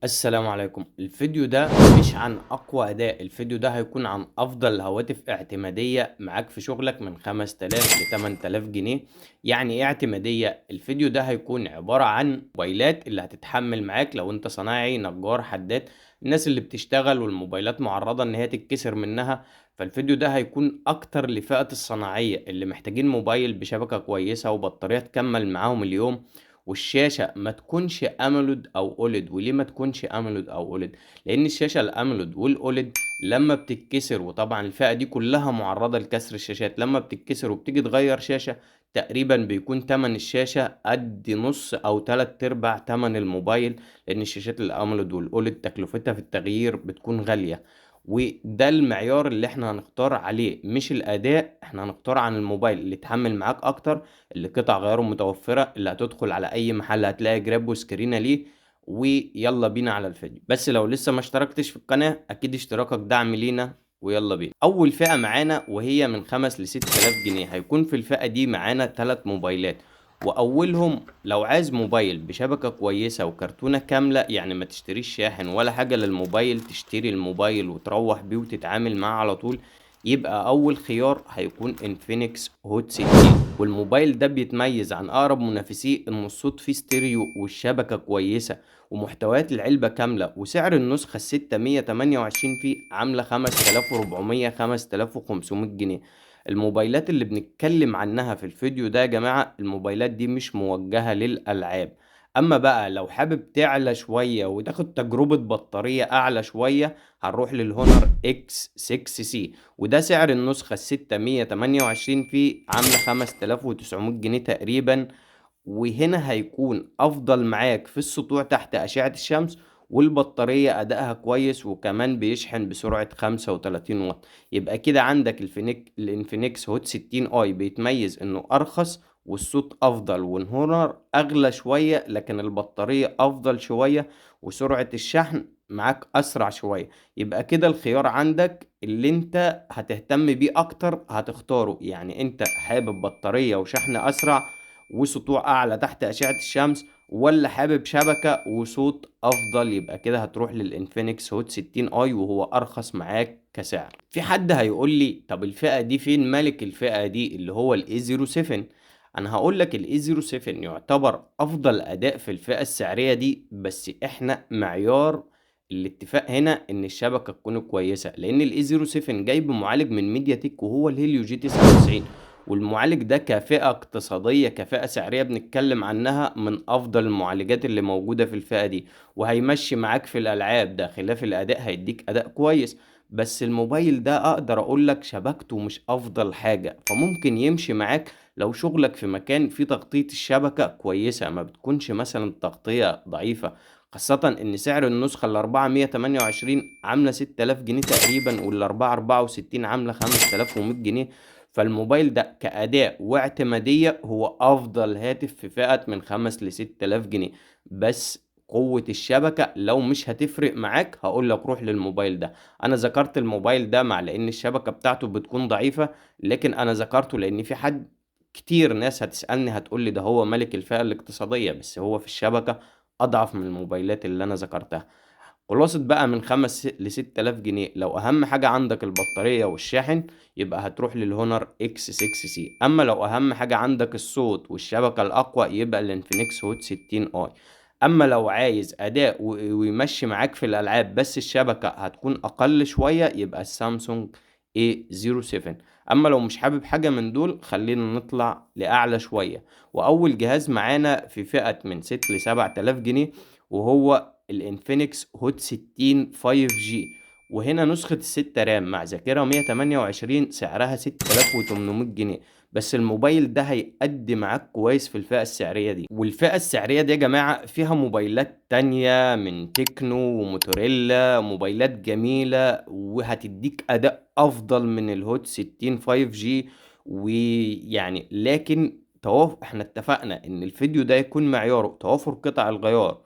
السلام عليكم. الفيديو ده مش عن اقوى اداء، الفيديو ده هيكون عن افضل هواتف اعتمادية معاك في شغلك من 5000 ل 8000 جنيه. يعني ايه اعتمادية؟ الفيديو ده هيكون عبارة عن موبايلات اللي هتتحمل معاك لو انت صنايعي، نجار، حداد، الناس اللي بتشتغل والموبايلات معرضة ان هي تتكسر منها. فالفيديو ده هيكون اكتر لفئة الصناعية اللي محتاجين موبايل بشبكة كويسة وبطارية تكمل معاهم اليوم، والشاشه ما تكونش امولود او اوليد. وليه ما تكونش امولود او اوليد؟ لان الشاشه الامولود والاوليد لما بتتكسر، وطبعا الفئه دي كلها معرضه لكسر الشاشات، لما بتتكسر وبتيجي تغير شاشه تقريبا بيكون تمن الشاشه قد نص او تلات ارباع تمن الموبايل، لان الشاشات الامولود والاوليد تكلفتها في التغيير بتكون غاليه. وده المعيار اللي احنا هنختار عليه، مش الاداء. احنا هنختار عن الموبايل اللي يتحمل معاك اكتر، اللي قطع غياره متوفرة، اللي هتدخل على اي محل هتلاقي جراب وسكرينة ليه. ويلا بينا على الفيديو. بس لو لسه ما اشتركتش في القناة، اكيد اشتراكك دعم لينا. ويلا بينا. اول فئة معانا وهي من 5 ل 6000 جنيه، هيكون في الفئة دي معانا 3 موبايلات. واولهم لو عايز موبايل بشبكة كويسة وكرتونة كاملة، يعني ما تشتريش شاحن ولا حاجة للموبايل، تشتري الموبايل وتروح بيه وتتعامل معاه على طول، يبقى اول خيار هيكون انفينكس هوت 60. والموبايل ده بيتميز عن اقرب منافسيه ان الصوت فيه ستيريو والشبكه كويسه ومحتويات العلبه كامله، وسعر النسخه ال628 فيه عامله 5400 5500 جنيه. الموبايلات اللي بنتكلم عنها في الفيديو ده يا جماعه، الموبايلات دي مش موجهه للالعاب. اما بقى لو حابب تعلى شويه وتاخد تجربه بطاريه اعلى شويه، هنروح للهونر اكس 6 سي. وده سعر النسخة ال628 فيه عاملة 5900 جنيه تقريبا. وهنا هيكون أفضل معاك في السطوع تحت أشعة الشمس، والبطارية أدائها كويس، وكمان بيشحن بسرعة 35 واط. يبقى كده عندك الانفينكس هوت 60 اي بيتميز انه ارخص، والصوت افضل، والهونر اغلى شوية لكن البطارية افضل شوية، وسرعة الشحن معاك اسرع شوية. يبقى كده الخيار عندك اللي انت هتهتم بيه اكتر هتختاره. يعني انت حابب بطارية وشحن اسرع وسطوع اعلى تحت اشعة الشمس، ولا حابب شبكة وصوت افضل؟ يبقى كده هتروح للانفينكس هوت 60 اي، وهو ارخص معاك كسعر. في حد هيقول لي طب الفئة دي فين ملك الفئة دي اللي هو الاي 07؟ انا هقول لك الاي 07 يعتبر افضل اداء في الفئة السعرية دي، بس احنا معيار الاتفاق هنا ان الشبكة تكون كويسة، لان الاي 07 جاي بمعالج من ميديا تك وهو الهيليو جي 99. والمعالج ده كفئة اقتصادية، كفئة سعرية بنتكلم عنها، من أفضل المعالجات اللي موجودة في الفئة دي، وهيمشي معاك في الألعاب. ده خلاف الأداء، هيديك أداء كويس. بس الموبايل ده أقدر أقولك شبكته مش أفضل حاجة، فممكن يمشي معاك لو شغلك في مكان فيه تغطية الشبكة كويسة، ما بتكونش مثلا التغطية ضعيفة. خاصة إن سعر النسخة ال428 عاملة 6000 جنيه تقريبا، وال464 عاملة 5100 جنيه. فالموبايل ده كأداء واعتمادية هو أفضل هاتف في فئة من 5 ل 6000 جنيه. بس قوة الشبكة لو مش هتفرق معاك، هقول لك روح للموبايل ده. أنا ذكرت الموبايل ده مع لأن الشبكة بتاعته بتكون ضعيفة، لكن أنا ذكرته لأن في حد كتير ناس هتسألني هتقول لي ده هو ملك الفئة الاقتصادية، بس هو في الشبكة أضعف من الموبايلات اللي أنا ذكرتها. خلاصة بقى من 5 ل 6000 جنيه، لو أهم حاجة عندك البطارية والشاحن، يبقى هتروح للهونر اكس 6 سي. أما لو أهم حاجة عندك الصوت والشبكة الأقوى، يبقى الانفينكس هوت 60 اي. أما لو عايز أداء ويمشي معاك في الألعاب بس الشبكة هتكون أقل شوية، يبقى السامسونج A07. أما لو مش حابب حاجة من دول، خلينا نطلع لأعلى شوية. وأول جهاز معانا في فئة من 6 ل 7000 جنيه، وهو الانفينكس هوت 60 5G. وهنا نسخة الستة رام مع ذاكرة 128، سعرها 6800 جنيه. بس الموبايل ده هيأدي معاك كويس في الفئة السعرية دي. والفئة السعرية دي يا جماعة فيها موبايلات تانية من تكنو وموتوريلا، موبايلات جميلة وهتديك أداء أفضل من الهوت 60 5G. ويعني لكن احنا اتفقنا ان الفيديو ده يكون معياره توافر قطع الغيار،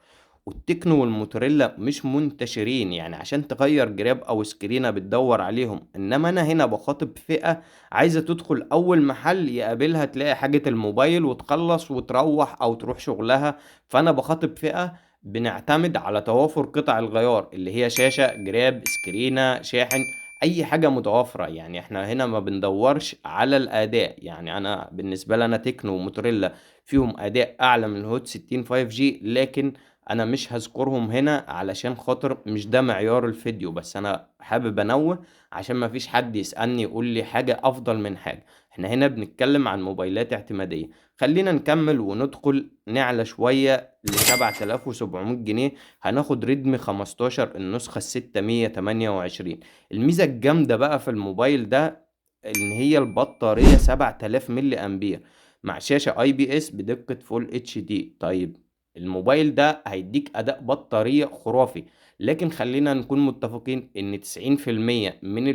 والتكنو والموتوريلا مش منتشرين، يعني عشان تغير جراب او سكرينة بتدور عليهم. انما انا هنا بخاطب فئة عايزة تدخل اول محل يقابلها تلاقي حاجة الموبايل وتخلص وتروح او تروح شغلها. فانا بخاطب فئة بنعتمد على توافر قطع الغيار اللي هي شاشة، جراب، سكرينة، شاحن، اي حاجة متوافرة. يعني احنا هنا ما بندورش على الاداء. يعني انا بالنسبة لنا تكنو وموتوريلا فيهم اداء اعلى من الهوت 60 5G، لكن انا مش هذكرهم هنا علشان خاطر مش ده معيار الفيديو، بس انا حابب انوه عشان ما فيش حد يسألني يقول لي حاجة افضل من حاجة. احنا هنا بنتكلم عن موبايلات اعتمادية. خلينا نكمل وندخل نعلى شوية ل 7700 جنيه. هناخد ريدمي 15 النسخة 628. الميزة الجامدة بقى في الموبايل ده ان هي البطارية 7000 ملي امبير مع شاشة اي بي اس بدقة فول اتش دي. طيب الموبايل ده هيديك اداء بطارية خرافي، لكن خلينا نكون متفقين ان 90% من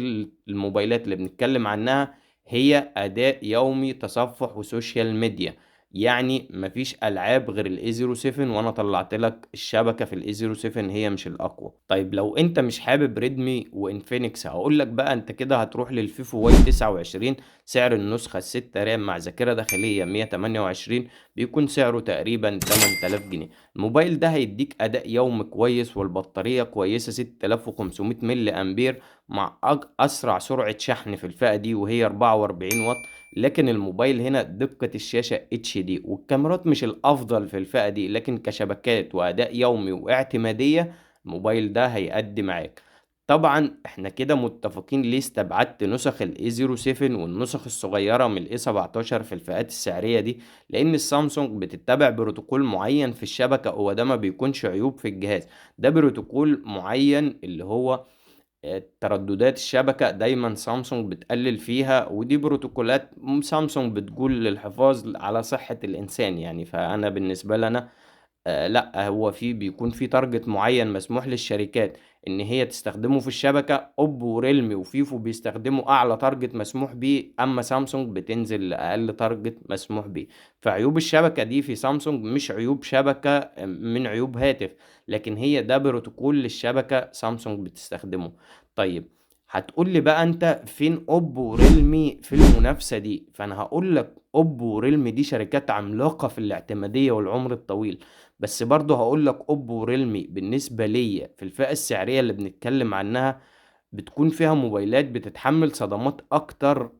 الموبايلات اللي بنتكلم عنها هي اداء يومي، تصفح وسوشيال ميديا. يعني مفيش العاب غير الاي 07، وانا طلعت لك الشبكه في الاي 07 هي مش الاقوى. طيب لو انت مش حابب ريدمي وانفينكس، هقول لك بقى انت كده هتروح للفيفو واي 29. سعر النسخه الستة رام مع ذاكره داخليه 128 بيكون سعره تقريبا 8000 جنيه. الموبايل ده هيديك اداء يومي كويس والبطاريه كويسه 6500 ملي امبير مع اسرع سرعه شحن في الفئه دي وهي 44 واط. لكن الموبايل هنا دقة الشاشة اتش دي، والكاميرات مش الافضل في الفئة دي، لكن كشبكات واداء يومي واعتمادية الموبايل ده هيأدي معاك. طبعا احنا كده متفقين ليه استبعدت نسخ الاي 07 والنسخ الصغيرة من الاي 17 في الفئات السعرية دي، لان السامسونج بتتبع بروتوكول معين في الشبكة، هو ده ما بيكونش عيوب في الجهاز، ده بروتوكول معين اللي هو ترددات الشبكة دايما سامسونج بتقلل فيها، ودي بروتوكولات سامسونج بتقول للحفاظ على صحة الإنسان. يعني فأنا بالنسبة لنا لا، هو بيكون في تارجت معين مسموح للشركات ان هي تستخدمه في الشبكة. اوبو وريلمي وفيفو بيستخدموا اعلى تارجت مسموح بيه، اما سامسونج بتنزل لاقل تارجت مسموح بيه. فعيوب الشبكة دي في سامسونج مش عيوب شبكة من عيوب هاتف، لكن هي ده بروتوكول للشبكة سامسونج بتستخدمه. طيب هتقول لي بقى انت فين اوبو وريلمي في المنافسة دي؟ فانا هقول لك اوبو وريلمي دي شركات عملاقة في الاعتمادية والعمر الطويل، بس برضه هقول لك اوبو وريلمي بالنسبة ليا في الفئة السعرية اللي بنتكلم عنها بتكون فيها موبايلات بتتحمل صدمات اكتر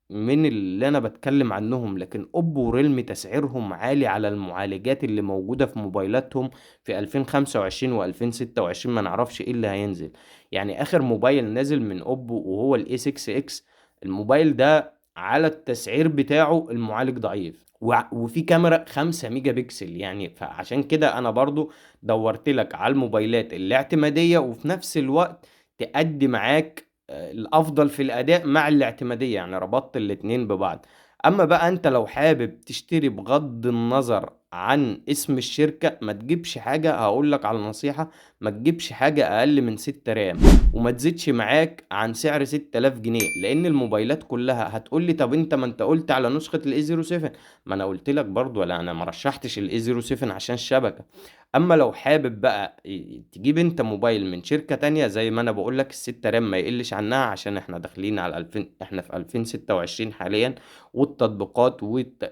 من اللي انا بتكلم عنهم. لكن اوبو وريلمي تسعيرهم عالي على المعالجات اللي موجودة في موبايلاتهم في 2025 و2026، ما نعرفش ايه اللي هينزل. يعني اخر موبايل نازل من اوبو وهو الاي 6 اكس، الموبايل ده على التسعير بتاعه المعالج ضعيف وفي كاميرا 5 ميجا بكسل. يعني فعشان كده انا برضو دورت لك على الموبايلات الاعتمادية وفي نفس الوقت تأدي معاك الافضل في الاداء مع الاعتمادية، يعني ربطت الاتنين ببعض. اما بقى انت لو حابب تشتري بغض النظر عن اسم الشركة، ما تجيبش حاجة، هقول لك على نصيحة، ما تجيبش حاجة اقل من 6 رام وما تزيدش معاك عن سعر 6000 جنيه. لان الموبايلات كلها هتقول لي طب انت ما انت قلت على نسخة الاي 07، ما انا قلت لك برضو، لا انا ما رشحتش الاي 07 عشان الشبكة. اما لو حابب بقى تجيب انت موبايل من شركة تانية، زي ما انا بقول لك الستة رام ما يقلش عنها، عشان احنا داخلين على 2000، احنا في 2026 حاليا، والتطبيقات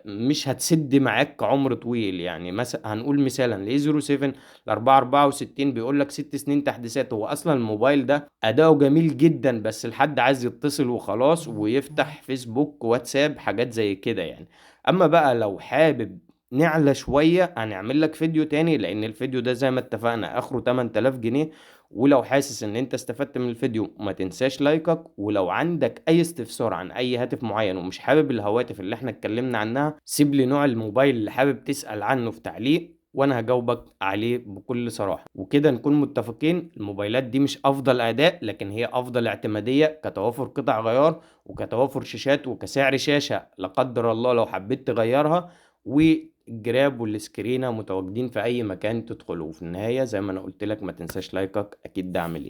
مش هتسد معاك عمر طويل. يعني مثلا هنقول مثلا الاي 07 ال 464 بيقول لك 6 سنين تحديثات. هو اصلا الموبايل ده اداؤه جميل جدا، بس الحد عايز يتصل وخلاص ويفتح فيسبوك واتساب حاجات زي كده يعني. اما بقى لو حابب نعلى شوية هنعمل لك فيديو تاني، لان الفيديو ده زي ما اتفقنا اخره 8000 جنيه. ولو حاسس ان انت استفدت من الفيديو ما تنساش لايكك، ولو عندك اي استفسار عن اي هاتف معين ومش حابب الهواتف اللي احنا اتكلمنا عنها، سيب لي نوع الموبايل اللي حابب تسأل عنه في تعليق وانا هجاوبك عليه بكل صراحة. وكده نكون متفقين الموبايلات دي مش افضل اداء، لكن هي افضل اعتمادية كتوافر قطع غيار وكتوافر شاشات وكسعر شاشة لا قدر الله لو حبيت تغيرها، والجراب والسكرينة متواجدين في اي مكان تدخله. وفي النهاية زي ما انا قلت لك ما تنساش لايكك، اكيد دعم لينا.